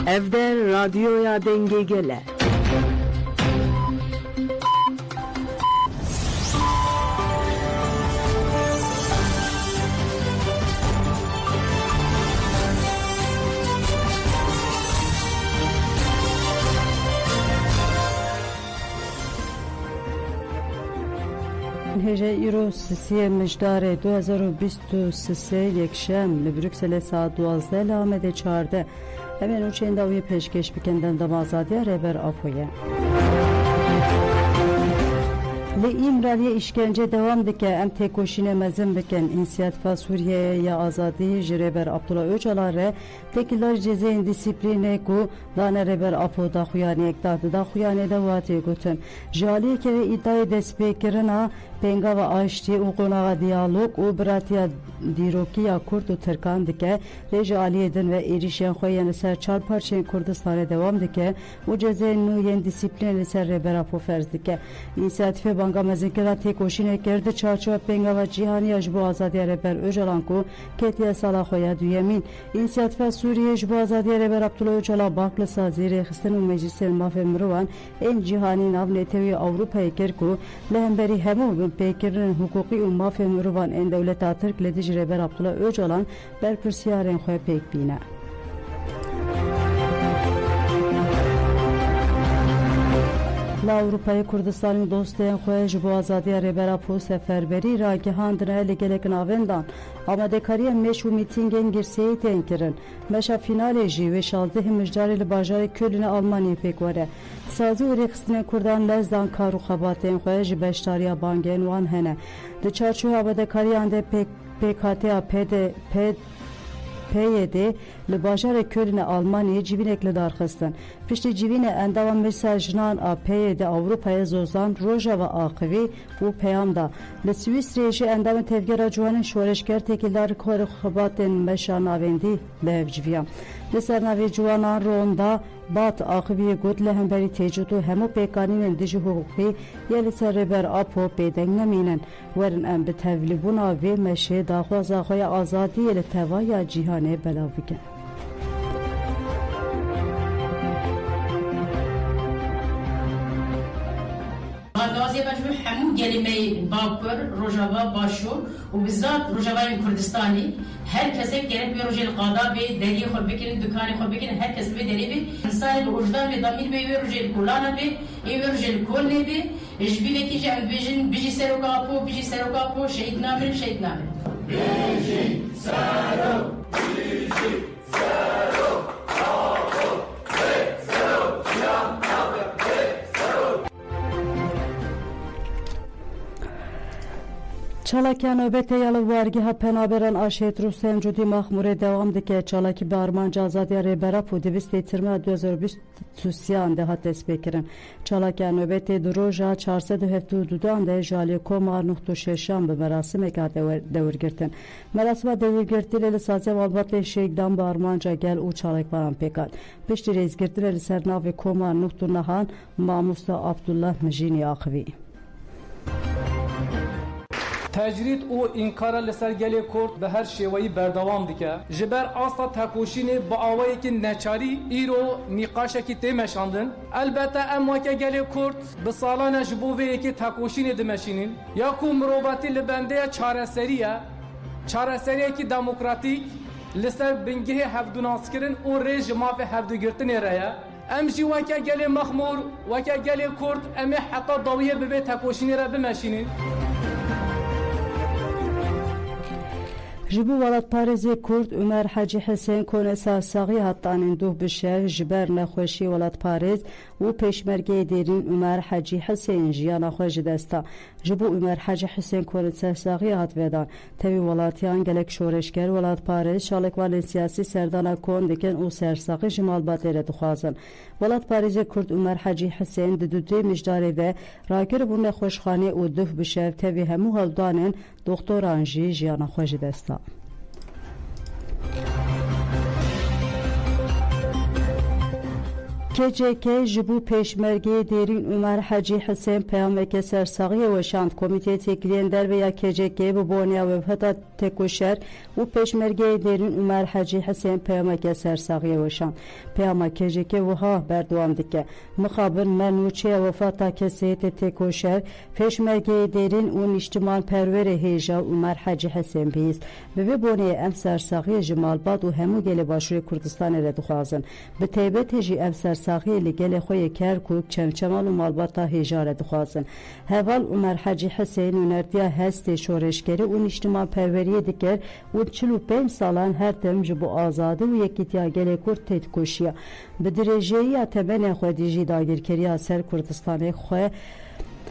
Evde radyoya denge gele. هجه ایرو سیسی مجدار 2023 یکشم لبروکسل ساعت 12 لامده 14 همین او چند داوی پیشکش بکندن دم آزادی ریبر آپویه لی امرالی işkence devam dike em tekoşine mezin bikin İnisiyatifa Suriye ya azadi jireber Abdullah Öcalan re tekilar cezayin disipline ku dane reber apo da xuyani ektadı da xuyani da vati gotun jali ke iddiayı despekirina penga ve aşti u konağa diyalog u bratiya dirokiya Kurd u Türkan dike le jaliyedin ve erişen xoyan ser çar parçen Kurdistan'a devam dike u cezayin nu yen disipline ser reber apo ferz dike İnisiyatife Banga mezinkera tekoşine kerdi çarçova penga ve cihani ajbu azadiye reber Öcalan ku ketiye sala xoya duyemin İnisiyatife Suriye ajbu azadiye reber Abdullah Öcalan baklı sazire xistin u meclisel mafem mruvan en cihani nav netevi Avrupa'ya kerku lehemberi hemu pekirin hukuki u mafem mruvan en devleta Türk ledici reber Abdullah Öcalan berpürsiyaren xoya pek bina. La Avrupa'yı Kurdistan'ın dostayan xoya bu azadiye rebera po seferberi ra gihandine legelek navendan ama dekariye meşu mitingen girseyi tenkirin meşa finale ji ve şalzih müjdari li bajari Köln'e Almanya pek vare sazı ureksine Kurdan lezdan karu xabaten xoya ji beştariya bangen wan hene de çarçu ama dekariyan de PKTA PYD li bajara Köln'e Almanya cibinekli darxistin. Pişti cibine endavan mesajnan a PYD Avrupa'ya zozan roja ve akıvi bu peyamda. Li Swiss endavan tevgera cuanın şoreşker tekilleri koru xabaten meşan avendi levciviyam. Li sernavi cuanan ronda bat akıviye gut lehemberi tecudu hemu pekaninin diji hukuki yeli serreber apo pedengneminen verin em bi tevlibuna ve meşe daxwaza xoya azadi yeli tevaya cihane belavigen. Gaziye başvuru hemu gelime Bakur, Rojava, Başur ve bizzat Rojava'nın Kürdistan'ı herkese gerek bir Rojel Qadabi, deriye xolbekin, dükkanı xolbekin, herkes bir deri bir sahibi ucdan ve damir bir Rojel Kulana bir, Rojel Kolne bir, jbi vekije ambijin, biji serokapo, şehit namir. Biji sero, Çalakya nöbete yalı vargiha penaberan aşet Rusem Cudi Mahmure devam dike Çalaki Barmanca Azadiya Rebera Pudivist etirme 2023 de hattes bekirin. Çalakya nöbete duroja 472 de jali komar nuhtu şeşan be merasim eka devir girtin. Merasima devir girtin eli sazya valbatle şeygdan Barmanca gel u Çalak varan pekat. Pişti reiz girtin eli sernavi komar nuhtu nahan Mamusta Abdullah Mjini akıvi. تجرید او انکار لسر گلی کرد به هر شیوهی بردوام دیگه جبر اصلا تکوشین با آوایی که نچاری ایرو نقاشه که تیمشاندن البته اما که گلی کرد به سالان جبوه که تکوشین دمشینین یا کو مروباتی لبنده چاره سریه که دموکراتیک لسر بنگه هفدوناس کرن او ریج ماف هفدو گرتن رaya امجی وکه گلی مخمور وکه گلی کرد امی حتی ضویه ببه تکوشین را بمشینین Jibu Valat Parezi Kurd Ömer Hacı Hüseyin Konesa Sağı Hattanın duh bişev jiber nexweşi Valat Parez u peşmerge derin Ömer Hacı Hüseyin jiyana xwe desta jibu Ömer Hacı Hüseyin Konesa Sağı hat vedan tevi Valatiyan gelek şoreşker Valat Parez şalek valen siyasi serdana kon diken u sersağı jimal batere dixwazin Valat Parezi Kurd Ömer Hacı Hüseyin diduti mijdare ve rakir bu nexweşxane u duh bişev tevi hemu haldanın doktoran jiyana xwe desta KCK جبو پیشمرگی دیرین عمر حاجی حسین پیامک سرساقی و شاند کمیته تکلین در ویا KCK ببونیا و بهتا تکوشر و پیشمرگی دیرین عمر حاجی حسین پیامک سرساقی و شاند پیامک KCK وها بردوام دکه مخابر منوچه وفاتا کسیت تکوشر پیشمرگی دیرین و نشتمان پرور هیجا عمر حاجی حسین بیست ببونیا ام سرساقی جمال باد و همو گل باشوری کردستان را دخوازن به تیبت هجی ام سرساقی لگل خوی کرکوک چمچمال و مالباتا هجاره دخوازن هوال عمر حاجی حسین و نردیا هست شورشگری و نشتمان پروریه دکر و 45 سالان هر تم جبو آزاده و یکیتیا گل کرد تید کشیا به درجهی تمن خودی جی داگیر کریا سر کردستان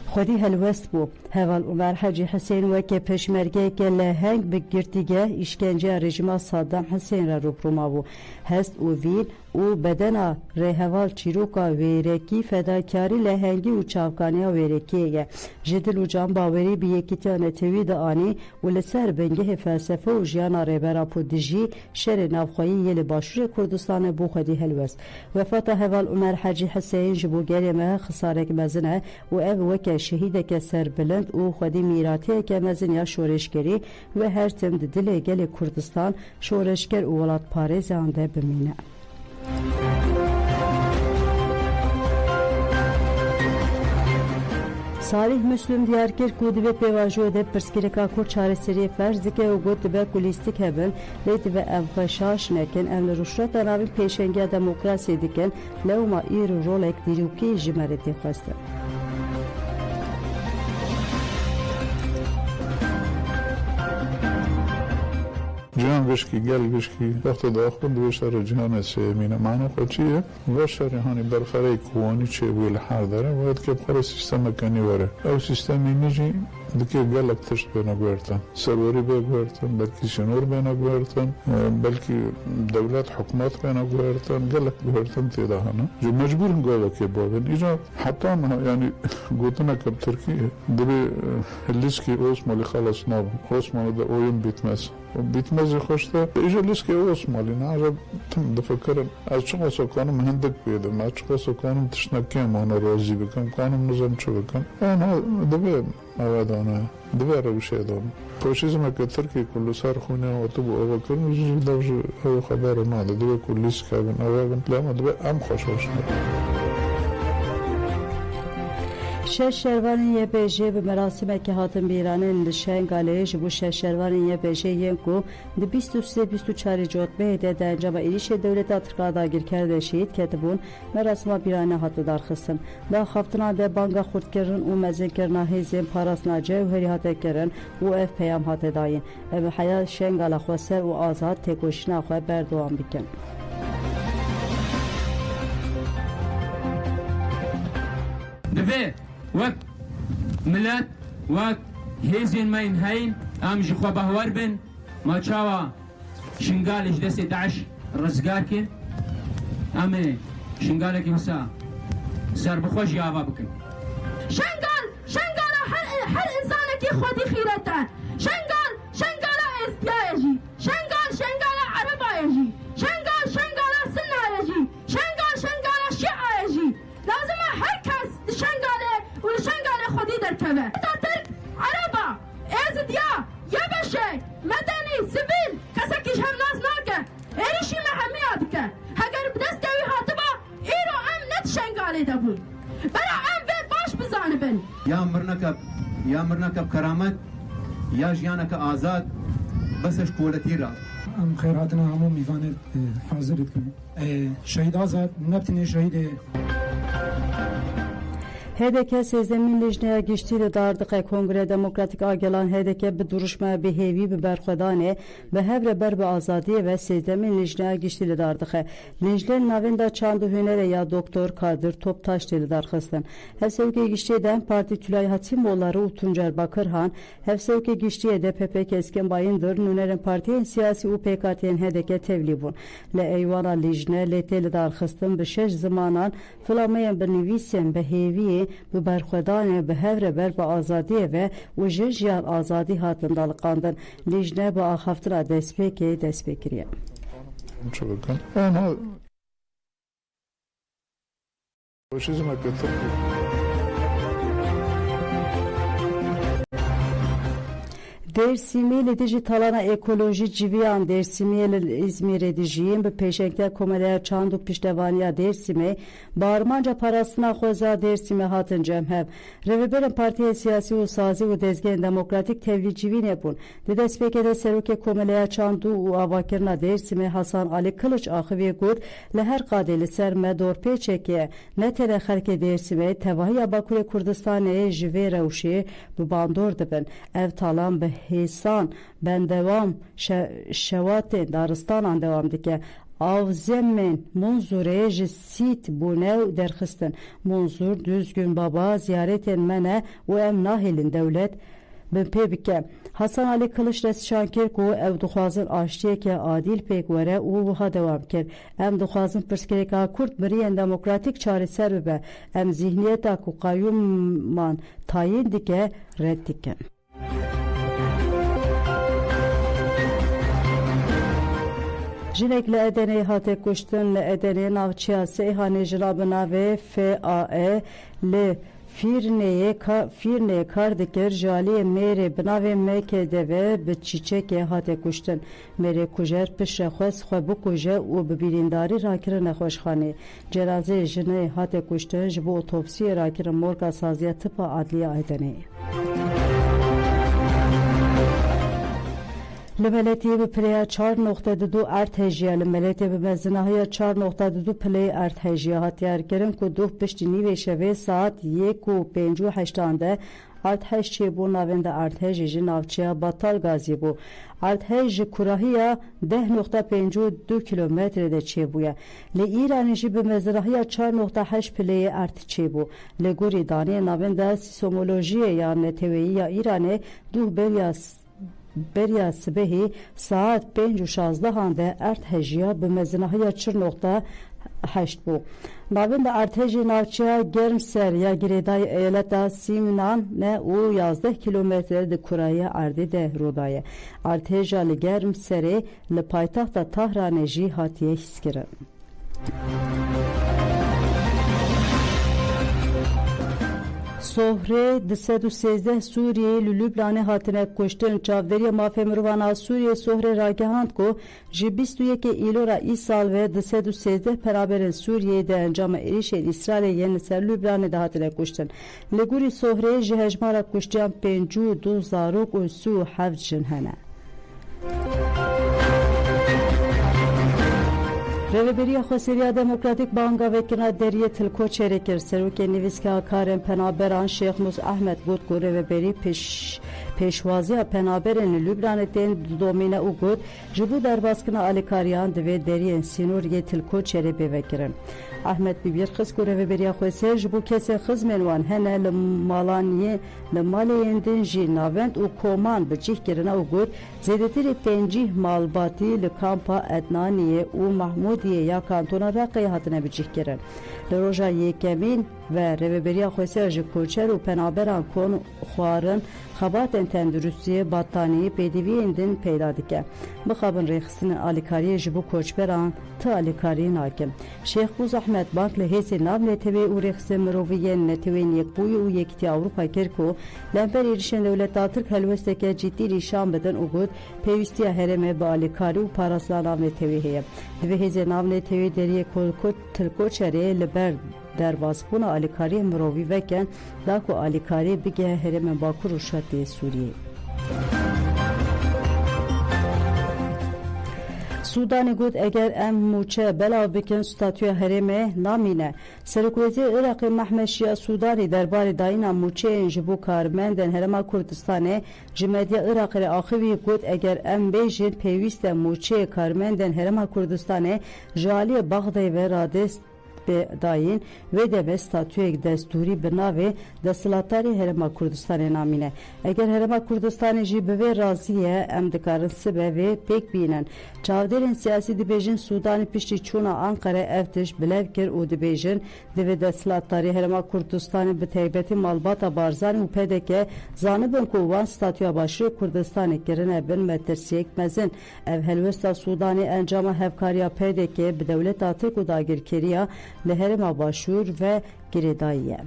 خودی هلوست بو هوال عمر حاجی حسین وکی پشمرگه گل هنگ بگرتیگه اشکنجه رژیم صدام حسین را روبروما بو هست او وین او بدنا رهوال چیروکا ویرکی فداکاری لهنگی و چاوکانی ویرکیه جدل و جان باوری بی یکیتان توید آنی و لسر بنگه فلسفه و جیانا ریبرا پودجی شر نافخویی یل باشور کردستان بو خودی هلوست وفات هوال عمر حاجی حسین جبو گریمه خسارک مزنه و او وکی شهیده که سر بلند او خودی میراتی که مزن یا شورشگری و هر تم دل گل کردستان شورشگر و ولاد پاریز آنده بمینه صالح مسلم دیارکر کودی به پیواجو ده پرسکریکا کور چاره سری فرض که او گفت به کولیستیک هبن لیت به افخشاش نکن ام روشات راوی پیشنگی دموکراسی دکن لو ما ایر رولک دیروکی جمرتی خواسته جهان وشکی گل وشکی وقت داخل دوشتر جهان سیمینه معنی خود چیه؟ وشتر هانی برخره کوانی چه ویل حال داره باید که بخره سیستم کنی وره او سیستمی نیجی دکی گل اکتشت بنا گوردن سروری بگوردن بلکی شنور بنا گوردن بلکی دولت حکومت بنا گوردن گل گوردن تیدا هنه جو مجبور گوه که باگن ایجا حتی یعنی گوتنا کب ترکیه دبی لیسکی اوس مالی خلاص نابم اوس مالی دا اویم بیتمس بیتمس خوشته ایجا لیسکی اوس مالی نه عجب تم دفکرم از چقا سکانم هندک بیدم از چقا سکانم تشنکیم آنها رازی بکن کانم نظام چو بکن آنها دبی موادانه دبی روشه دارم پوشیزم که ترکی کلو سر خونه و تو با آوا کرن زیر دوش او خبر ماده دبی کلیس کبن آوا بن لما دبی ام خوش هاشم شش شروان یه بیجه به مراسم که هاتن بیرانه نشین گالیش بو شش شروان یه بیجه ینکو د 23-24 جوتبه ده در انجام ایریش دولت اترکا داگیر کرده شید کتبون مراسم بیرانه هات دارخستن دا خفتنا ده بانگا خورد کرن و مزین کرنا هیزین پاراسنا جوهری هات کرن و اف پیام هات داین و حیا شنگال خواسر و آزاد تکوشنا خواه بردوان بکن دبي وقت ملت وقت هيزين ماين هين ام جخوا بهور بن ما تشاوا شنغالش دسي داعش رزقاركن ام شنغالك مسا سر بخوش يابا بكن شنغال هر انسانك خودي خيرته شنغال ازدياجي شنغال عربايجي شنغال سنايجي شنغال شيعايجي لازم هر کس شنگاله و شنگاله خودی درکوه تا ترک عربا ازدیا یه بشه مدنی سیویل کسی کش هم ناز ناکه ایریشی محمی آدکه اگر بدست دوی حاطبا ایرو ام نت شنگاله دبون برا ام وید باش بزانه بن یا مرنکب کرامت یا جیانک آزاد بسش کولتی را ام خیراتنا همو میوانه حاضرت کنم شهید آزاد نبتنی شهید HDK سیزدمین لجنه گشتی داردقه کنگره دموکراتیک آگلان HDK به duruşma بهیوی به برخودانه به هبر بر به آزادی و سیزدمین لجنه گشتی داردقه لجنه نوینده چند هنر یا دکتر Kadir Toptaş dili darxıstan hevsevke giştiyeden parti Tülay Hatimoğulları u Tuncer Bakırhan hevsevke giştiye de PPK Esken Bayındır nünerin partiyen siyasi u PKT'nin HDK tevlibun le eyvana lejne le teli darxıstan به شش زمانان فلامین بنویسن بهیوی به برخودان به هر بر به آزادی و وجهیان آزادی هاتن دالقاندن لجنه با آخفتر دست بکریه Faşizme katıldı. Dersimê li dijî talana ekolojî civiyan Dersimê li İzmîrê dijîn bi pêşengeh Komeleya Çand û Piştevaniya Dersimê barmanca parastina xweza Dersimê hatin cemhev. Rêveberên partiyê siyasî û sazî û dezgehên demokratîk tevlî civînê bûn. Di destpêkê de Serokê Komeleya Çand û avakirina Dersimê Hasan Ali Kılıç axivê got li her qadê li ser me dorpêçekê ne têne xelkê Dersimê tevahiya Bakurê Kurdistanê ji vê rewşê bi bandor dibin. Ev talan bi hêsan bendewam şewatên daristanan dewam dike. Avzemên Munzurê ji sît bûne derxistin. Munzur düzgün baba ziyaretên me ne û em nahêlin dewlet bin pê bike. Hasan Ali Kılıç destşan kir ku ev dixwazin aştiyeke adîl pêk were û wiha dewam kir. Em dixwazin pirsgirêka Kurd biriyên demokratîk çareser bibe. Em zihniyeta ku qayyûman tayîn dike red dikin. Jinek li Edeneyê hate kuştin li Edeneyê navçeya Seyhanê jila bi navê FAE li Fîrneyê kar dikir jaliyê mêrê bi navê MKDV bi çîçekê hate kuştin. Mêrê kujer pişre xwest xwe bikuje û bi bîrîndarî rakirin nexweşxanê. Cenazeyê jinê hate kuştin ji bo otopsiyê rakirin morga saziya tipa adliya Edeneyê. Li Meletiyê bi pileya 4.2 erd hejiya li Meletiyê bi mezinahiya 4.2 pileyê erd hejiya hatiyarkirin ku duh piştî nîvê şevê saat 1:58 de erdhej çêbû navên de erdhejê ji navçeya Batal Gazî bû. Erdhej ji kurahiya 10.52 kilometre de çêbûye. Li İranê jî bi mezirahiya 4.8 pileyê erd çêbû. Li gorî daniyê navên de sîsmolojiyê ya neteweyî ya İranê duh beriya sibehî saat 5:16 de erd hejiya bi mezinahiya 4.8 bû. Navên de erdhejê navçeya Germser ya girêdayê eyaleta Sîminan ne û 11 kilometre di kurahiya erdê de rodaye. Erdheja li Germserê li paytexta Tahranê jî hatiye hîskirin. Sohrê 213 Sûriyeyê li Lübnanê hatine kuştin. Çavderiya mafê mirovana Sûriyê Sohrê ragihand ku ji 21 îlora îsal ve 213 peraberên Sûriyeyê de encama êrişên İsrailê yên li ser Lübnanê de hatine kuştin. Li gorî Sohrê ji hejmara kuştiyan 52 zarok û 37 jin hene. Rêveberiya Xweseriya Demokratîk Banga Vekirina Deriyê Tilkoçerê kir. Serokê Nivîska Karên Penaberan Şêx Mus Ehmed got ku rêveberî pêşwaziya penaberên li Lübnanê tên domîne û got ji bo derbasbûna alîkariyan divê deriyên Sînoriyê Tilkoçerê bêvekirin. Ehmed bibîr xist ku rêveberiya Xweser ji bo kesên xizmên wan hene li maleyên din jî navend û koman bi cih kirine û got zêdetirê pêncîh malbatî li kampa Ednaniyê û Mahmudiyê ya kantona Raqeyê hatine bi cih kirin. Li roja yekemîn ve rêveberiya Xweser ji koçer û penaberan kon xwarin xebatên tendurustiyê battaniyê pêdiviyên din peyda dike. Bixabin rêxistinên alîkariyê ji bo koçberan ti alîkariyê nakin. Şêx Bûz Ehmed Bank li hêsê nav netewê û rêxistin miroviyên netewên yekbûyî û yekîtiya Ewropa kir ku lember êrişên dewleta Tirk helwesteke cidî nîşan bidin û got pêwîstiya herêmê bi alîkarî û parastina nav netewê heye. Divê hêzên nav netewê deriyê Tilkoçerê li ber derbasbûna alîkariyên mirovî veken da ku alîkarî bigehe herêmên Bakur û Şerqê Sûriyê. Sudanê got eger em mûçe belav bikin statûya herêmê namîne. Serokvezîr Iraqê Mehmed Şia Sudanî derbarê dayîna mûçeyên ji bo karmendên Herêma Kurdistanê ji medya Iraqê re axivî got eger em bêjin pêwîst e mûçeyê karmendên Herêma Kurdistanê ji aliyê Bexdayê ve radest dayîn vê de be statûyek destûrî bi navê Desthilatdarî Herêma Kurdistanê namîne. Eger Herêma Kurdistanê jî bi vê razî ye em dikarin sibe vê pêk bînin. Çavderên siyasî dibêjin Sudanê piştî çûna Anqere ev tiş bilev kir û dibêjin divê Desthilatdarî Herêma Kurdistanê bi taybetî malbata Barzanî û PDK zanibin ku wan statûya Başûrê Kurdistanê kirine bin me tirsiyek mezin. Ev helwesta Sudanê encama hevkariya PDK bi dewleta Tirk û dagirkiriya li Herêma Başûr ve girêdayî ye.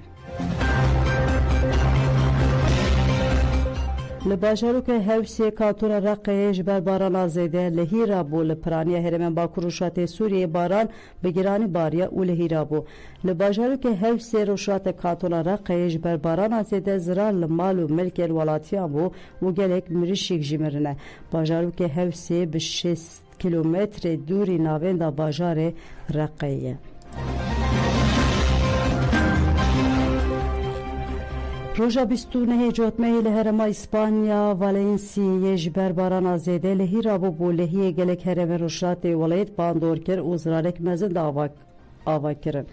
Li bajarokê Hewsê kantora Reqeyê ji ber barana zêde li hîra bû li piraniya Herêmên Bakur û Şatê Sûriyê baran bi giranî bariye û li hîra bû. Li bajarokê Hewsê rojhatê kantora Reqeyê ji ber barana zêde zirar li mal û milkên welatiyan bû û gelek mirîşik jî mirine. Bajarokê Hewsê bi 6 kilometrê dûrî navenda bajarê Reqeyê ye. Roja 29 cotmeyê li Herêma İspanya Valenciayê ji ber barana zêde li hîra bû bû lehiyê gelek herêmên rojhatê welayet bandor kir û zirarek mezin de ava kirin.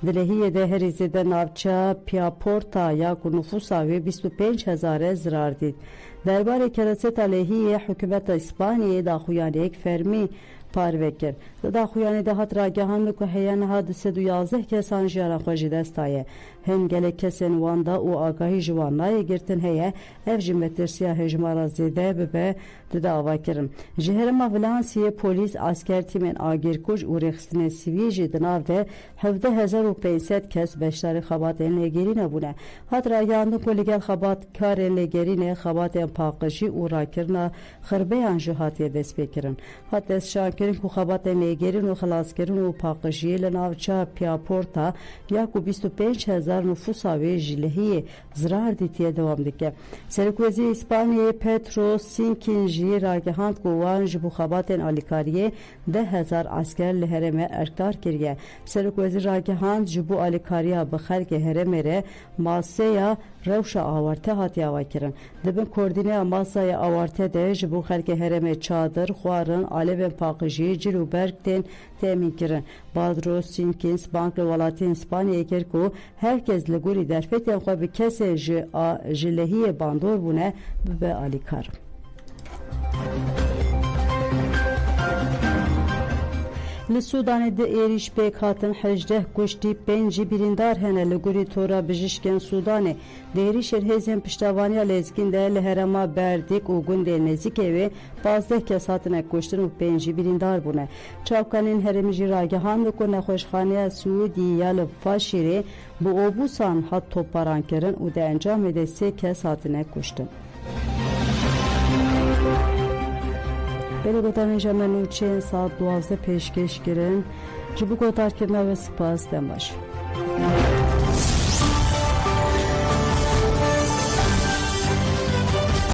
Di lehiyê de herî zêde navçeya Piaporta ya ku nüfusa wê 25,000 zirar dît. Derbarê kereseta lehiyê hikûmeta İspanyayê daxuyaniyek fermî parve kir. Di daxuyanî de hat ragihandin ku heya niha 211 kesan jiyana xwe jî dest daye. Hin gelek kesên wan da û agahî ji wan nayê girtin heye, ev jî metirsiya hejmara zêde bibe di davakirin. Ji Herêma Valenciayê polîs asker tîmên agirkuj û rêxistinê sivîl jî di nav de 17,500 kes beşdarî xebatên lêgerî nebûne. Hat ragihandin ku li gel xebatkarên lêgerînê xebatên paqijî û rakirina xirbeyan jî hatiye destpêkirin. Hat destşankirin ku xebatên lêgerîn û xilaskirin û paqijiyê li navçeya Piaporta ya ku 25,000 nüfusa wê ji lehiyê zirar dîtiye dewam dike. Serokvezî İspanyayê Pedro Sinkin jî ragihand ku wan ji bo xebatên alîkariyê 10,000 asker li herêmê erkar kiriye. Serokvezî ragihand ji bo alîkariya bi xelkê herêmê re maseya rewşa awarte hatiye avakirin. Dibin koordîneya masaya awarte de ji bo xelkê herêmê çadir, xwarin, alevên paqijî, cil û berk tên temîn kirin. Pedro Sinkin Bank li welatiyên İspanyayê kir ku herkes li gorî derfetên xwe bi kesê ji lehiyê bandor bûne bibe alîkar. Li Sudanê di êrişpêk hatin 18 kuştî 5 birîndar hene li gorî tora bijîşkên Sudanê. Di êrişên hêzên piştevaniya lezgîn de li Herêma Berdîk û gundên nêzîkê wê 15 kes hatine kuştin û 5 birîndar bûne. Çavkanên herêmî jî ragihandin ku nexweşxaneya Suûdî ya li Faşîrê bi obûsan hat topbaran kirin û di encamê de 3 kes hatine kuştin. Belê gotanên jemenûçeyên saat 12 pêşkêş kirin. Ji bo gotarkirina ve spas dem baş.